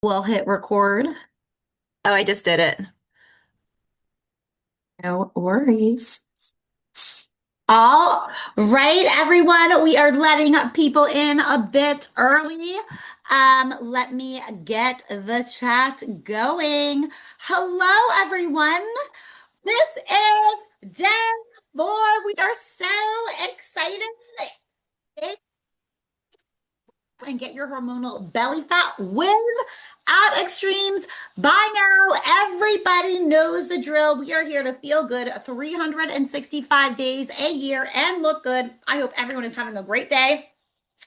We'll hit record. Oh, I just did it. No worries. All right, everyone. We are letting people in a bit early. Let me get the chat going. Hello, everyone. This is day 4. We are so excited and get your hormonal belly fat without extremes. By now, everybody knows the drill. We are here to feel good 365 days a year and look good. I hope everyone is having a great day.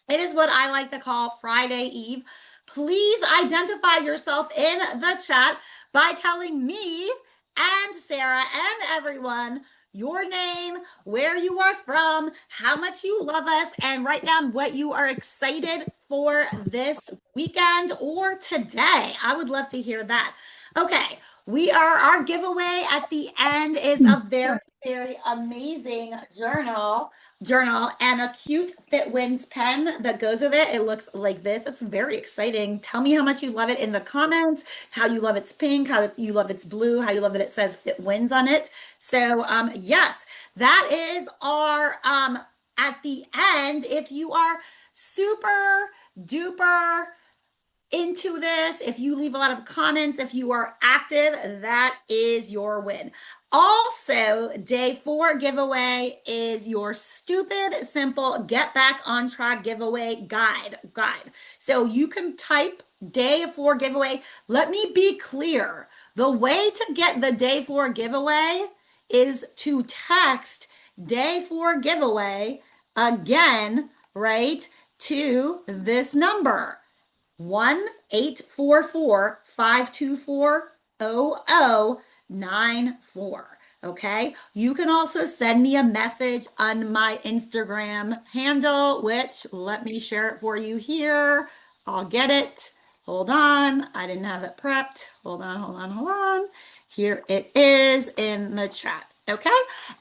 It is what I like to call Friday Eve. Please identify yourself in the chat by telling me and Sarah and everyone your name, where you are from, how much you love us, and write down what you are excited for this weekend or today. I would love to hear that. Okay, our giveaway at the end is a very amazing journal and a cute Fit Wins pen that goes with it. It looks like this. It's very exciting. Tell me how much you love it in the comments, how you love its pink, you love its blue, how you love that it says Fit Wins on it. So, yes, that is our at the end. If you are super duper into this, if you leave a lot of comments, if you are active, that is your win. Also, day 4 giveaway is your stupid, simple get back on track giveaway guide. So you can type day 4 giveaway. Let me be clear. The way to get the day 4 giveaway is to text day 4 giveaway again, right, to this number. 1-844-524-0094. Okay. You can also send me a message on my Instagram handle, which let me share it for you here. I'll get it. Hold on. I didn't have it prepped. Hold on. Here it is in the chat. Okay.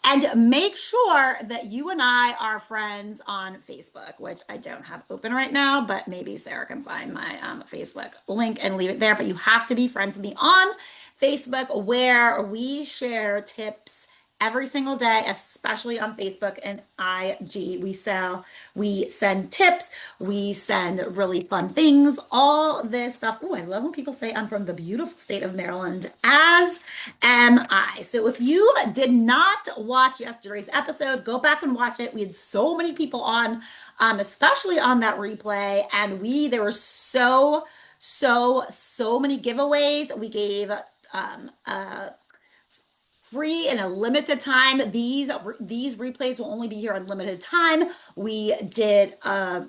And make sure that you and I are friends on Facebook, which I don't have open right now, but maybe Sarah can find my Facebook link and leave it there. But you have to be friends with me on Facebook, where we share tips every single day, especially on Facebook and IG. We send tips, we send really fun things, all this stuff. Oh, I love when people say I'm from the beautiful state of Maryland, as am I. So if you did not watch yesterday's episode, go back and watch it. We had so many people on, especially on that replay, and there were so many giveaways. We gave free in a limited time. These replays will only be here on limited time. We did a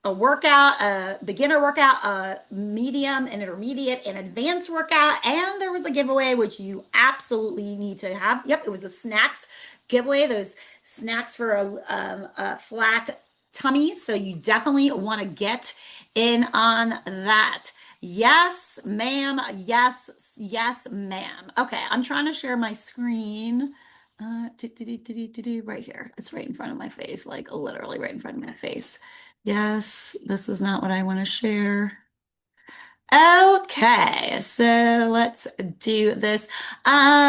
workout, a beginner workout, a medium, an intermediate, an advanced workout, and there was a giveaway which you absolutely need to have. Yep, it was a snacks giveaway. Those snacks for a flat tummy, so you definitely want to get in on that. Yes, ma'am. Yes, ma'am. Okay, I'm trying to share my screen. Right here. It's right in front of my face, like literally right in front of my face. Yes, this is not what I want to share. Okay, so let's do this. Okay.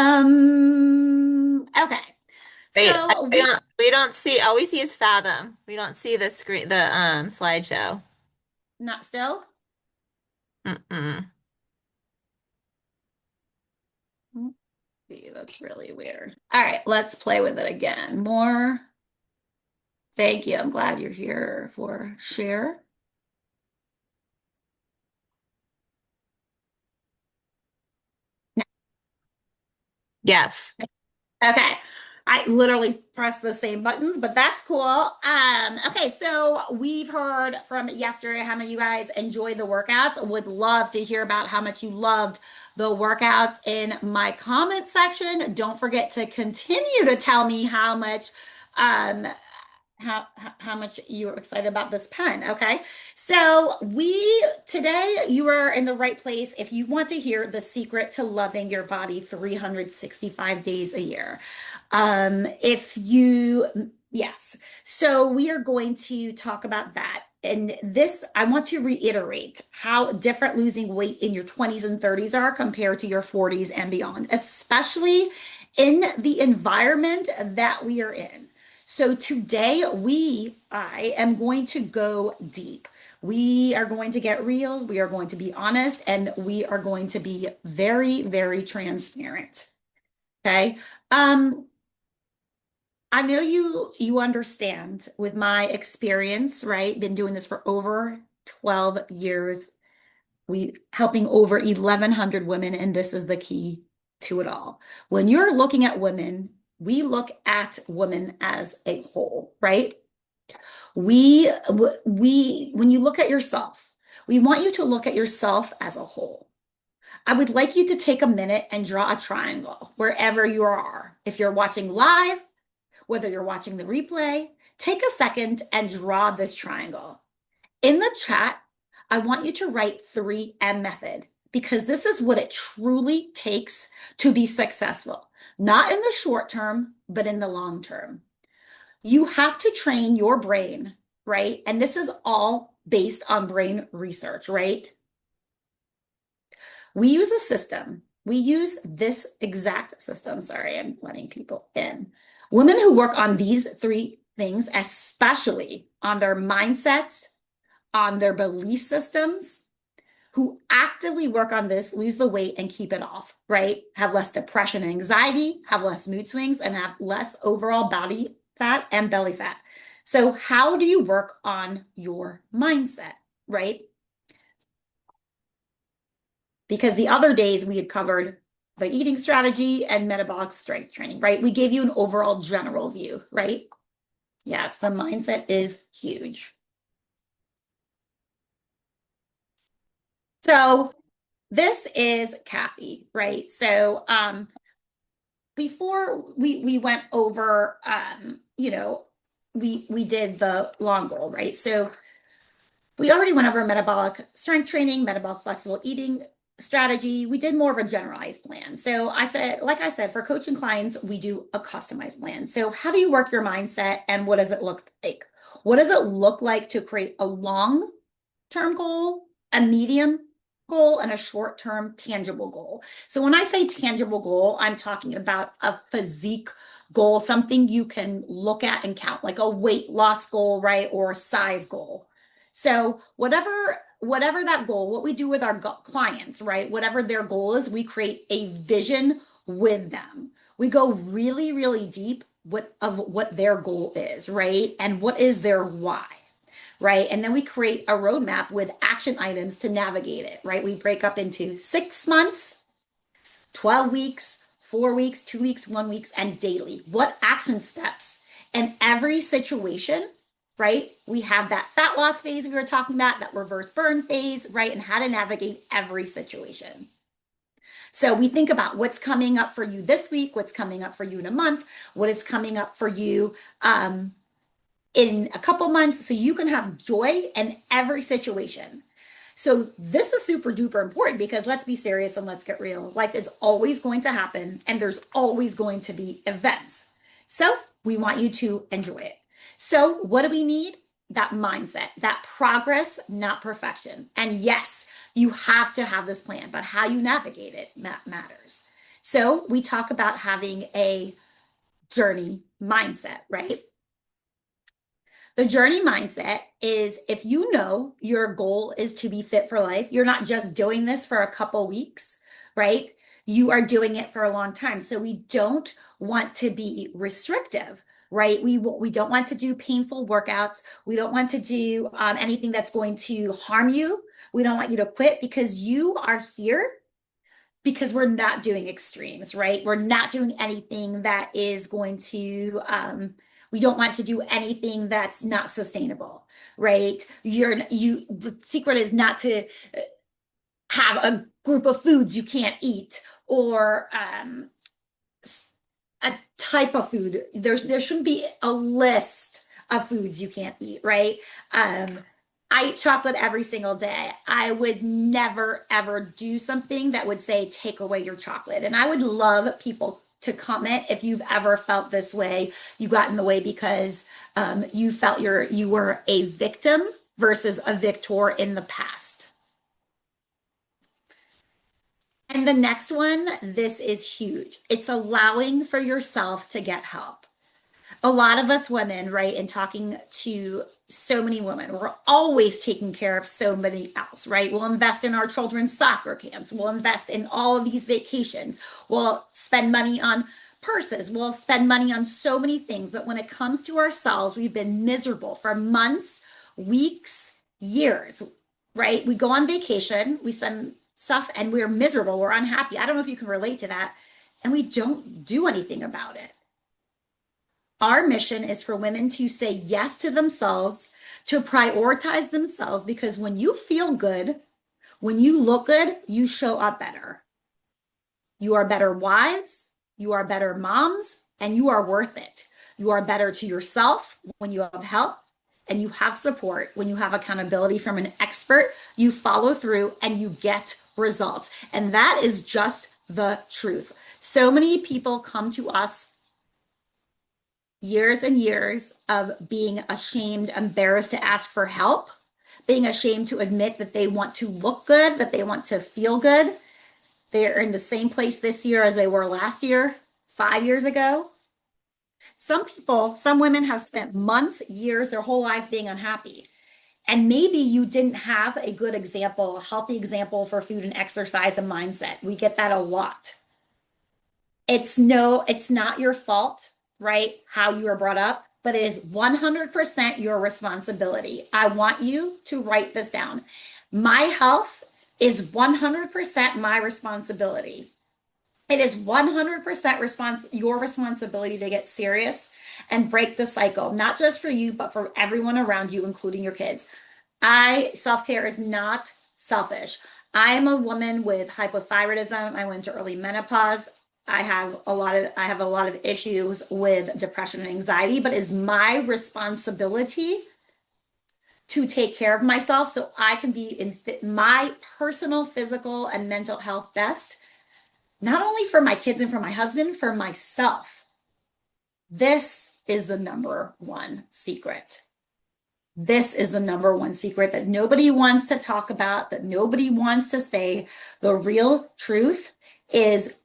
Wait, So we we don't see. All we see is Fathom. We don't see the screen, the slideshow. not still. Mm-mm. See, that's really weird. All right, let's play with it again. More. Thank you. I'm glad you're here for share. Yes. Okay. I literally press the same buttons, but that's cool. Okay, so we've heard from yesterday how many of you guys enjoyed the workouts. Would love to hear about how much you loved the workouts in my comment section. Don't forget to continue to tell me um how much you're excited about this pen. Okay. So today you are in the right place if you want to hear the secret to loving your body 365 days a year. If you, yes. So we are going to talk about that. and this, I want to reiterate how different losing weight in your 20s and 30s are compared to your 40s and beyond, especially in the environment that we are in. So today I am going to go deep. We are going to get real, we are going to be honest, and we are going to be very, very transparent. Okay. Um, I know you understand with my experience, right? Been doing this for over 12 years. We helping over 1,100 women, and this is the key to it all. When you're looking at women, we look at women as a whole, right? When you look at yourself, we want you to look at yourself as a whole. I would like you to take a minute and draw a triangle wherever you are. If you're watching live, whether you're watching the replay, take a second and draw this triangle. In the chat, I want you to write 3M method because this is what it truly takes to be successful, not in the short term, but in the long term. You have to train your brain, right? And this is all based on brain research, right? We use a system. We use this exact system. Sorry, I'm letting people in. Women who work on these 3 things, especially on their mindsets, on their belief systems, who actively work on this, lose the weight and keep it off, right? Have less depression and anxiety, have less mood swings, and have less overall body fat and belly fat. So, how do you work on your mindset, right? Because the other days we had covered the eating strategy and metabolic strength training, right? We gave you an overall general view, right? Yes, the mindset is huge. So this is Kathy, right? So before we went over we did the long goal, right? So we already went over metabolic strength training, metabolic flexible eating strategy. We did more of a generalized plan. So I said, like I said, for coaching clients, we do a customized plan. So how do you work your mindset and what does it look like? What does it look like to create a long-term goal, a medium goal, and a short-term tangible goal? So when I say tangible goal, I'm talking about a physique goal, something you can look at and count, like a weight loss goal, right? Or a size goal. So whatever that goal, what we do with our clients, right? Whatever their goal is, we create a vision with them. We go really, really deep of what their goal is, right? And what is their why, right? And then we create a roadmap with action items to navigate it, right? We break up into 6 months, 12 weeks, 4 weeks, 2 weeks, 1 week, and daily. What action steps in every situation, right? We have that fat loss phase we were talking about, that reverse burn phase, right? And how to navigate every situation. So we think about what's coming up for you this week, what's coming up for you in a month, what is coming up for you in a couple months, so you can have joy in every situation. So this is super duper important because let's be serious and let's get real. Life is always going to happen and there's always going to be events. So we want you to enjoy it. So what do we need? That mindset, that progress, not perfection. And yes, you have to have this plan, but how you navigate it matters. So we talk about having a journey mindset, right? The journey mindset is if you know your goal is to be fit for life, you're not just doing this for a couple weeks, right? You are doing it for a long time. So we don't want to be restrictive, right? We don't want to do painful workouts. We don't want to do anything that's going to harm you. We don't want you to quit because you are here because we're not doing extremes, right? We're not doing anything that is going to, we don't want to do anything that's not sustainable, right? The secret is not to have a group of foods you can't eat or a type of food. There shouldn't be a list of foods you can't eat, right? I eat chocolate every single day. I would never ever do something that would say take away your chocolate. And I would love people to comment if you've ever felt this way. You got in the way because you felt you were a victim versus a victor in the past. And the next one, this is huge. It's allowing for yourself to get help. A lot of us women, right, and talking to so many women, we're always taking care of so many else, right? We'll invest in our children's soccer camps. We'll invest in all of these vacations. We'll spend money on purses. We'll spend money on so many things. But when it comes to ourselves, we've been miserable for months, weeks, years, right? We go on vacation, we spend stuff, and we're miserable. We're unhappy. I don't know if you can relate to that. And we don't do anything about it. Our mission is for women to say yes to themselves, to prioritize themselves, because when you feel good, when you look good, you show up better. You are better wives, you are better moms, and you are worth it. You are better to yourself when you have help and you have support, when you have accountability from an expert, you follow through and you get results. And that is just the truth. So many people come to us years and years of being ashamed, embarrassed to ask for help, being ashamed to admit that they want to look good, that they want to feel good. They're in the same place this year as they were last year, 5 years ago. Some people, some women have spent months, years, their whole lives being unhappy. And maybe you didn't have a good example, a healthy example for food and exercise and mindset. We get that a lot. It's not your fault, right? How you were brought up, but it is 100% your responsibility. I want you to write this down. My health is 100% my responsibility. It is 100% your responsibility to get serious and break the cycle, not just for you, but for everyone around you, including your kids. Self-care is not selfish. I am a woman with hypothyroidism. I went to early menopause. I have a lot of issues with depression and anxiety, but it's my responsibility to take care of myself so I can be in my personal physical and mental health best, not only for my kids and for my husband, for myself. This is the number one secret. This is the number one secret that nobody wants to talk about, that nobody wants to say. The real truth is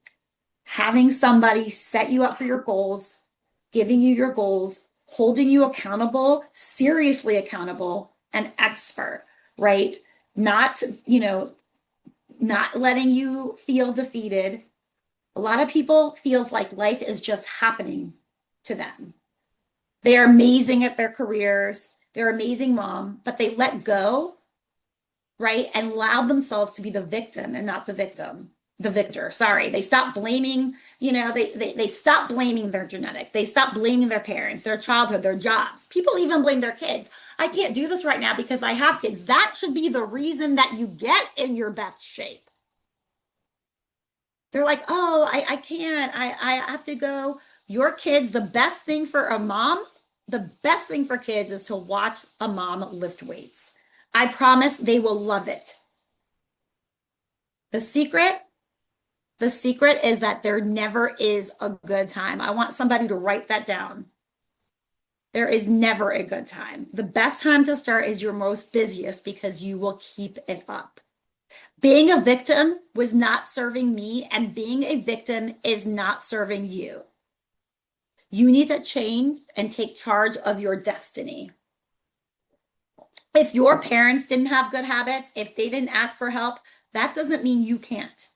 having somebody set you up for your goals, giving you your goals, holding you accountable, seriously accountable, an expert, right? Not, not letting you feel defeated. A lot of people feels like life is just happening to them. They are amazing at their careers. They're amazing mom, but they let go, right? And allow themselves to be the victim and not the victor. Sorry. They stop blaming, they stop blaming their genetic. They stop blaming their parents, their childhood, their jobs. People even blame their kids. I can't do this right now because I have kids. That should be the reason that you get in your best shape. They're like, oh, I can't. I have to go. Your kids, the best thing for a mom, the best thing for kids is to watch a mom lift weights. I promise they will love it. The secret is that there never is a good time. I want somebody to write that down. There is never a good time. The best time to start is your most busiest because you will keep it up. Being a victim was not serving me, and being a victim is not serving you. You need to change and take charge of your destiny. If your parents didn't have good habits, if they didn't ask for help, that doesn't mean you can't.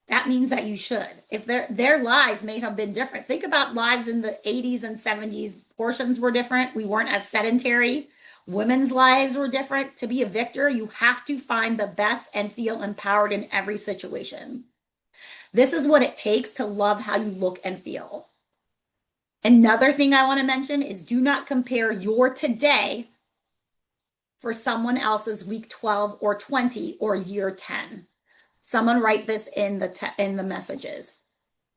That means that you should. If their lives may have been different. Think about lives in the 80s and 70s. Portions were different. We weren't as sedentary. Women's lives were different. To be a victor, you have to find the best and feel empowered in every situation. This is what it takes to love how you look and feel. Another thing I want to mention is do not compare your today for someone else's week 12 or 20 or year 10. Someone write this in the messages.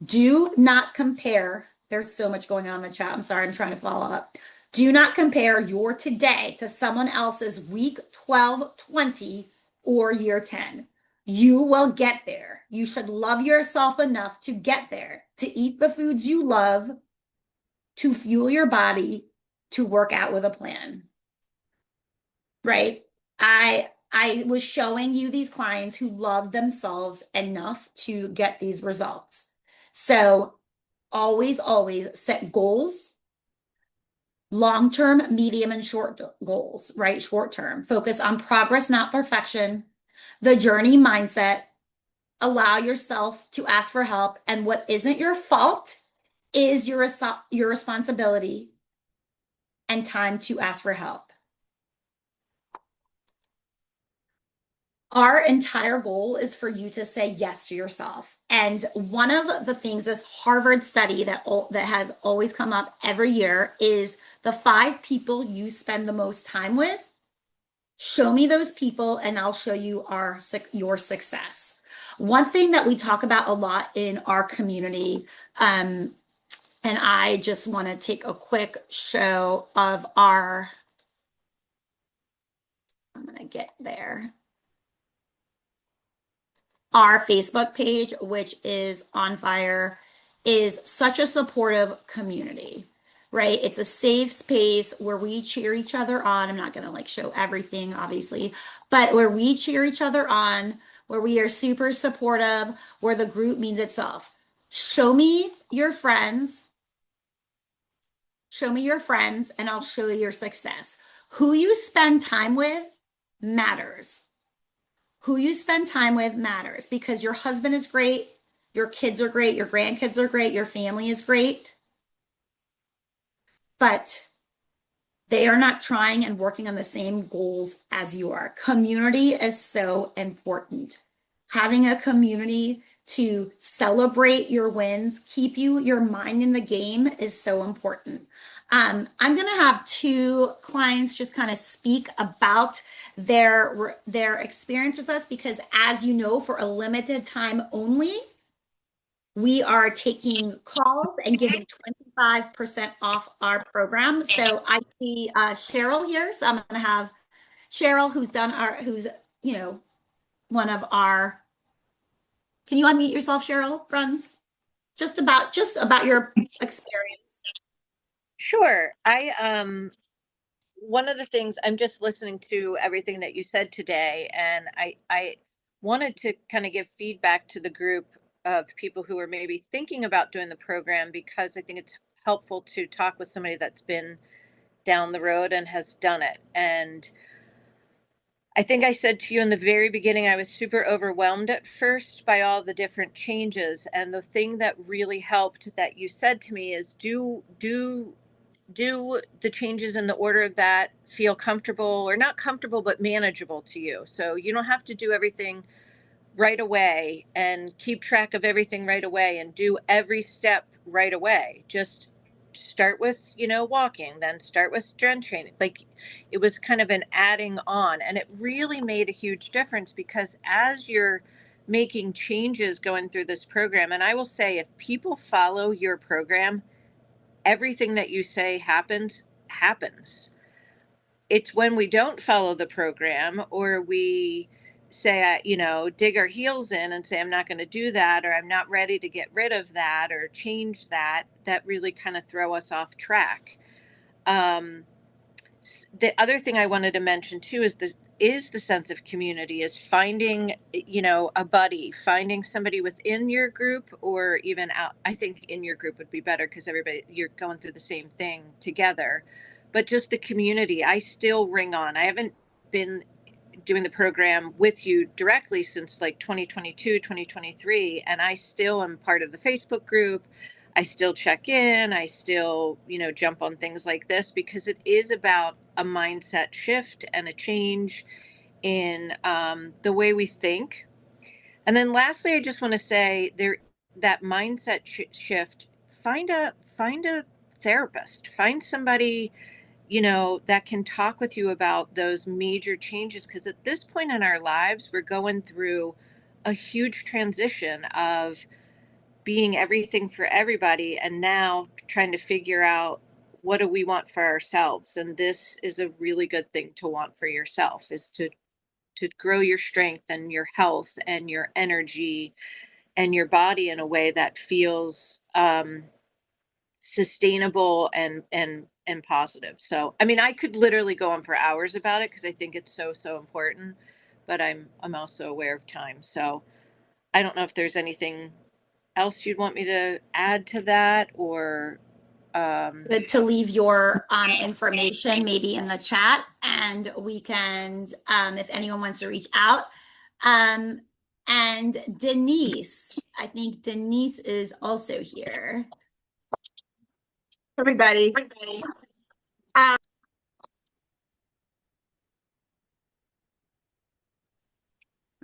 Do not compare. There's so much going on in the chat. I'm sorry, I'm trying to follow up. Do not compare your today to someone else's week 12, 20, or year 10. You will get there. You should love yourself enough to get there, to eat the foods you love, to fuel your body, to work out with a plan. right? I was showing you these clients who love themselves enough to get these results. So always set goals, long term, medium, and short goals, right? Short term. Focus on progress, not perfection. The journey mindset. Allow yourself to ask for help. And what isn't your fault is your responsibility and time to ask for help. Our entire goal is for you to say yes to yourself. And one of the things, this Harvard study that has always come up every year, is the 5 people you spend the most time with. Show me those people and I'll show you your success. One thing that we talk about a lot in our community, and I just want to take a quick show of I'm going to get there, our Facebook page, which is on fire, is such a supportive community, right? It's a safe space where we cheer each other on. I'm not going to like show everything, obviously, but where we cheer each other on, where we are super supportive, where the group means itself. Show me your friends. Show me your friends, and I'll show you your success. Who you spend time with matters. Who you spend time with matters because your husband is great, your kids are great, your grandkids are great, your family is great, but they are not trying and working on the same goals as you are. Community is so important. Having a community to celebrate your wins, keep your mind in the game is so important. I'm going to have 2 clients just kind of speak about their experience with us because, as you know, for a limited time only, we are taking calls and giving 25% off our program. So I see Cheryl here. So I'm going to have Cheryl, who's you know, one of our, can you unmute yourself, Cheryl, friends? Just about your experience. Sure. One of the things I'm just listening to everything that you said today, and I wanted to kind of give feedback to the group of people who are maybe thinking about doing the program because I think it's helpful to talk with somebody that's been down the road and has done it. And I think I said to you in the very beginning, I was super overwhelmed at first by all the different changes. And the thing that really helped that you said to me is do the changes in the order that feel comfortable or not comfortable, but manageable to you. So you don't have to do everything right away and keep track of everything right away and do every step right away. Just start with, walking, then start with strength training. Like it was kind of an adding on. And it really made a huge difference because as you're making changes going through this program, and I will say, if people follow your program, everything that you say happens. It's when we don't follow the program or we say, dig our heels in and say, I'm not going to do that, or I'm not ready to get rid of that or change that, that really kind of throw us off track. Um, the other thing I wanted to mention too is the sense of community, is finding, a buddy, finding somebody within your group or even out. I think in your group would be better because everybody, you're going through the same thing together. But just the community, I still ring on. I haven't been doing the program with you directly since like 2022, 2023, and I still am part of the Facebook group. I still check in. I still, jump on things like this because it is about a mindset shift and a change in the way we think. And then lastly, I just want to say that mindset shift, find a therapist, find somebody, that can talk with you about those major changes. Because at this point in our lives, we're going through a huge transition of being everything for everybody and now trying to figure out what do we want for ourselves. And this is a really good thing to want for yourself, is to grow your strength and your health and your energy and your body in a way that feels sustainable and and positive. So, I mean, I could literally go on for hours about it because I think it's so, so important, but I'm also aware of time. So I don't know if there's anything else you'd want me to add to that or, um, Good to leave your information maybe in the chat, and we can, if anyone wants to reach out. Um, and Denise, I think Denise is also here. Everybody. Um,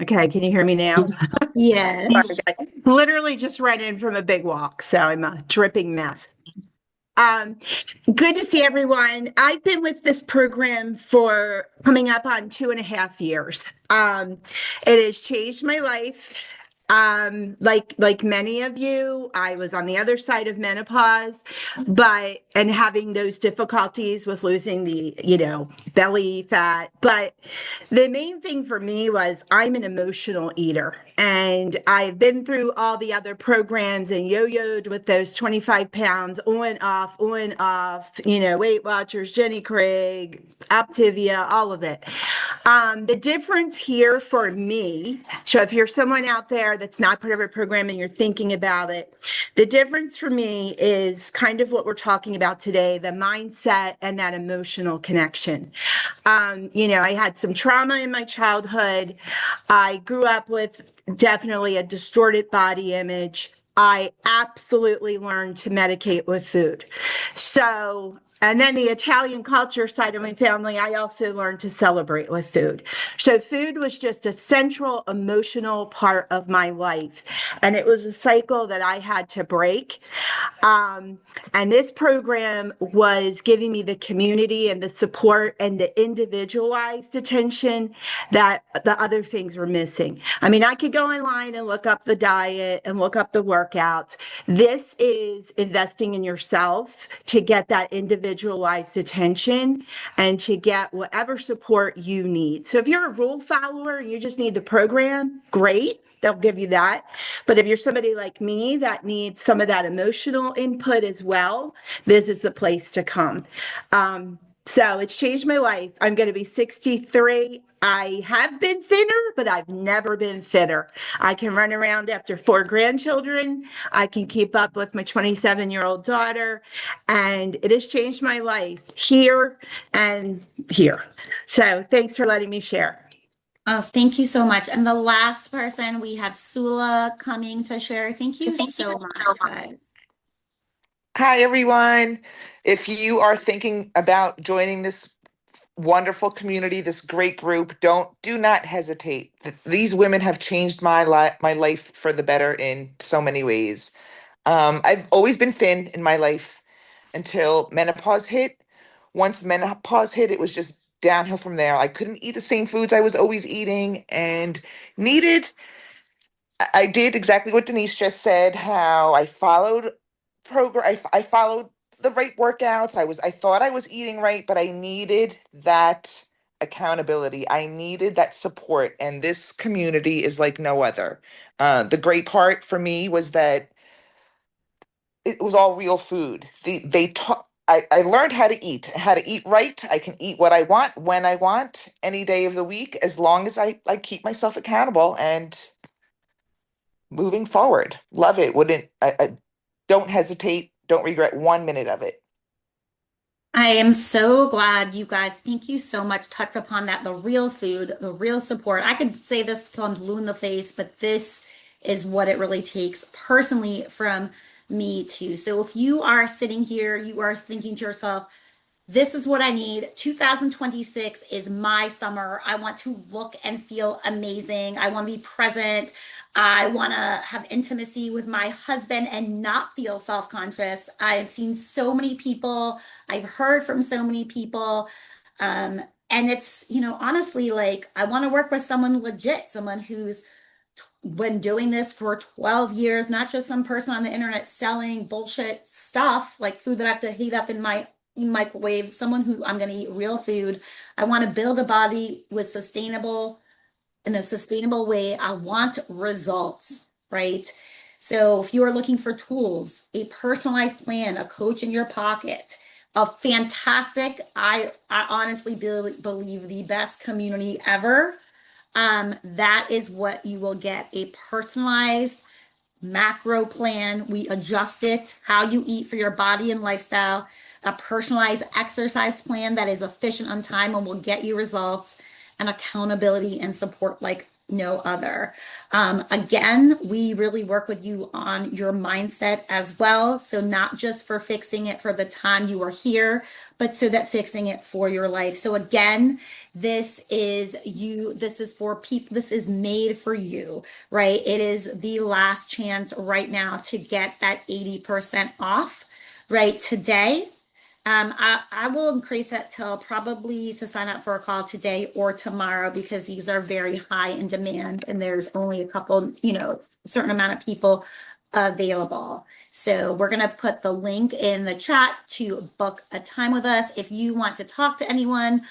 okay, can you hear me now? Yes. Literally just ran in from a big walk, so I'm a dripping mess. Um, Good to see everyone. I've been with this program for coming up on 2.5 years. It has changed my life. Like many of you, I was on the other side of menopause, and having those difficulties with losing the, belly fat. But the main thing for me was I'm an emotional eater, and I've been through all the other programs and yo-yoed with those 25 pounds on, off, Weight Watchers, Jenny Craig, Optivia, all of it. The difference here for me, so if you're someone out there that's not part of a program and you're thinking about it, the difference for me is kind of what we're talking about today, the mindset and that emotional connection. I had some trauma in my childhood. I grew up with definitely a distorted body image. I absolutely learned to medicate with food. So, and then the Italian culture side of my family, I also learned to celebrate with food. So food was just a central emotional part of my life. And it was a cycle that I had to break. And this program was giving me the community and the support and the individualized attention that the other things were missing. I mean, I could go online and look up the diet and look up the workouts. This is investing in yourself to get that individualized attention and to get whatever support you need. So if you're a rule follower and you just need the program, great. They'll give you that. But if you're somebody like me that needs some of that emotional input as well, this is the place to come. So it's changed my life. I'm going to be 63. I have been thinner, but I've never been fitter. I can run around after 4 grandchildren. I can keep up with my 27-year-old daughter, and it has changed my life here and here. So thanks for letting me share. Oh, thank you so much. And the last person, we have Sula coming to share. Thank you so much, guys. Hi, everyone. If you are thinking about joining this wonderful community, this great group, do not hesitate. These women have changed my life for the better in so many ways. I've always been thin in my life until menopause hit. Once menopause hit, it was just downhill from there. I couldn't eat the same foods I was always eating and needed I did exactly what Denise just said, how I followed I followed the right workouts. I thought I was eating right, but I needed that accountability. I needed that support, and this community is like no other. The great part for me was that it was all real food. They taught I learned how to eat right. I can eat what I want, when I want, any day of the week, as long as I keep myself accountable and moving forward. Love it. I don't hesitate. Don't regret 1 minute of it. I am so glad you guys, thank you so much, touched upon that, the real food, the real support. I could say this till I'm blue in the face, but this is what it really takes personally from me too. So if you are sitting here, you are thinking to yourself, this is what I need. 2026 is my summer. I want to look and feel amazing. I want to be present. I want to have intimacy with my husband and not feel self-conscious. I've seen so many people, I've heard from so many people. And it's, honestly, like I want to work with someone legit, someone who's been doing this for 12 years, not just some person on the internet selling bullshit stuff like food that I have to heat up in my microwave, someone who I'm going to eat real food. I want to build a body in a sustainable way. I want results, right? So if you are looking for tools, a personalized plan, a coach in your pocket, a fantastic, I honestly believe the best community ever. That is what you will get, a personalized macro plan. We adjust it, how you eat for your body and lifestyle, a personalized exercise plan that is efficient on time and will get you results, and accountability and support like no other. Again, we really work with you on your mindset as well. So, not just for fixing it for the time you are here, but so that fixing it for your life. So, again, this is for people, this is made for you, right? It is the last chance right now to get that 80% off, right? Today. I will increase that till probably to sign up for a call today or tomorrow because these are very high in demand and there's only a couple, certain amount of people available. So we're going to put the link in the chat to book a time with us. If you want to talk to anyone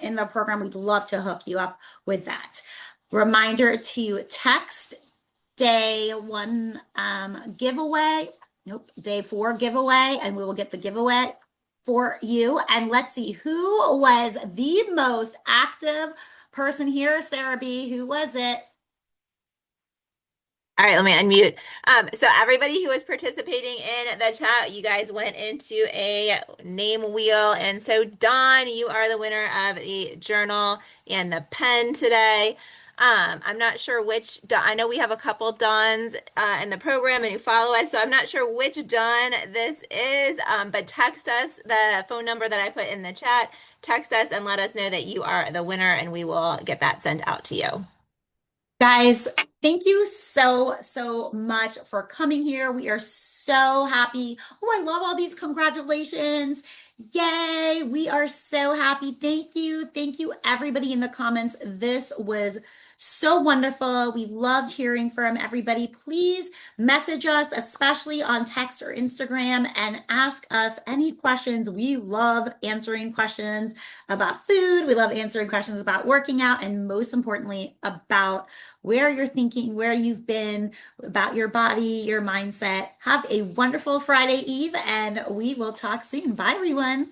in the program, we'd love to hook you up with that. Reminder to text day one giveaway. Nope, day 4 giveaway, and we will get the giveaway for you. And let's see who was the most active person here. Sarah B, who was it? All right, let me unmute. So everybody who was participating in the chat, you guys went into a name wheel. And so Dawn, you are the winner of the journal and the pen today. I'm not sure I know we have a couple Dawns in the program and who follow us, so I'm not sure which Dawn this is, but text us the phone number that I put in the chat. Text us and let us know that you are the winner, and we will get that sent out to you. Guys, thank you so much for coming here. We are so happy. Oh, I love all these congratulations. Yay. We are so happy. Thank you. Thank you, everybody in the comments. This was so wonderful. We loved hearing from everybody. Please message us, especially on text or Instagram, and ask us any questions. We love answering questions about food. We love answering questions about working out, and most importantly, about where you're thinking, where you've been, about your body, your mindset. Have a wonderful Friday Eve, and we will talk soon. Bye, everyone.